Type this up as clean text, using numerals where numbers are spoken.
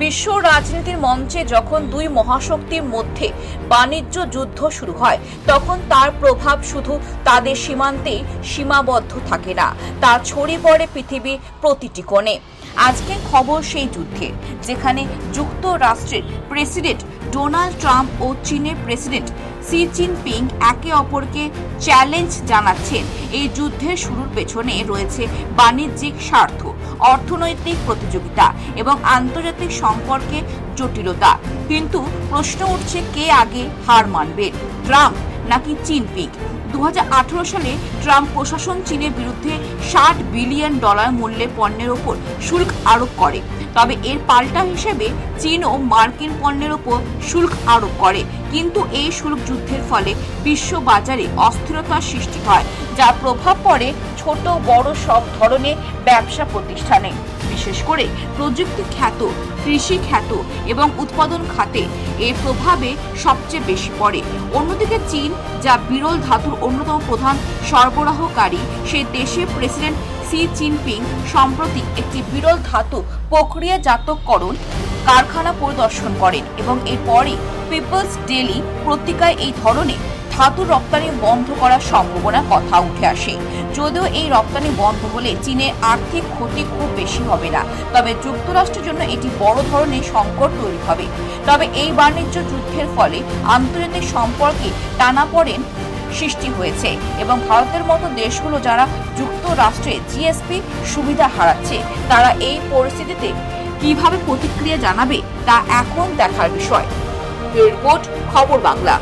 বিশ্ব রাজনীতির মঞ্চে যখন দুই মহাশক্তির মধ্যে বাণিজ্য যুদ্ধ শুরু হয় তখন তার প্রভাব শুধু তাদের সীমান্তেই সীমাবদ্ধ থাকে না, তা ছড়িয়ে পড়ে পৃথিবীর প্রতিটি কোণে। আজকে খবর সেই যুদ্ধের, যেখানে যুক্তরাষ্ট্রের প্রেসিডেন্ট ডোনাল্ড ট্রাম্প ও চীনের প্রেসিডেন্ট শি জিনপিং একে অপরকে চ্যালেঞ্জ জানাচ্ছেন। এই যুদ্ধের শুরুর পেছনে রয়েছে বাণিজ্যিক স্বার্থ, অর্থনৈতিক প্রতিযোগিতা এবং আন্তর্জাতিক সম্পর্কে জটিলতা। কিন্তু প্রশ্ন উঠছে, কে আগে হার মানবে, ট্রাম্প নাকি জিনপিং? 2018 সালে ট্রাম্প প্রশাসন চীনের বিরুদ্ধে $60 বিলিয়ন মূল্যের পণ্যের ওপর শুল্ক আরোপ করে। তবে এর পাল্টা হিসেবে চীনও মার্কিন পণ্যের ওপর শুল্ক আরোপ করে। কিন্তু এই শুল্ক যুদ্ধের ফলে বিশ্ব বাজারে অস্থিরতার সৃষ্টি হয়, যার প্রভাব পড়ে ছোট বড় সব ধরনের ব্যবসা প্রতিষ্ঠানে, বিশেষ করে প্রযুক্তি খ্যাত, কৃষি খ্যাত এবং উৎপাদন খাতে এর প্রভাবে সবচেয়ে বেশি পড়ে। অন্যদিকে চীন, যা বিরল ধাতুর অন্যতম প্রধান সরবরাহকারী, সেই দেশের প্রেসিডেন্ট শি জিনপিং সম্প্রতি একটি বিরল ধাতু প্রক্রিয়াজাতকরণ কারখানা পরিদর্শন করেন এবং এরপরই পিপলস ডেইলি পত্রিকায় এই ধরনের ধাতু রপ্তানি বন্ধ করার সম্ভাবনার কথা উঠে আসে। যদিও এই রপ্তানি বন্ধ হলে চীনের আর্থিক ক্ষতি খুব বেশি হবে না, তবে যুক্তরাষ্ট্রের জন্য এটি বড় ধরনের সংকট তৈরি হবে। তবে এই বাণিজ্য যুদ্ধের ফলে আন্তর্জাতিক সম্পর্কে টানাপোড়েন সৃষ্টি হয়েছে এবং ভারতের মতো দেশগুলো যারা যুক্তরাষ্ট্রে জিএসপি সুবিধা হারাচ্ছে, তারা এই পরিস্থিতিতে কিভাবে প্রতিক্রিয়া জানাবে তা এখন দেখার বিষয়। রিপোর্ট, খবর বাংলা।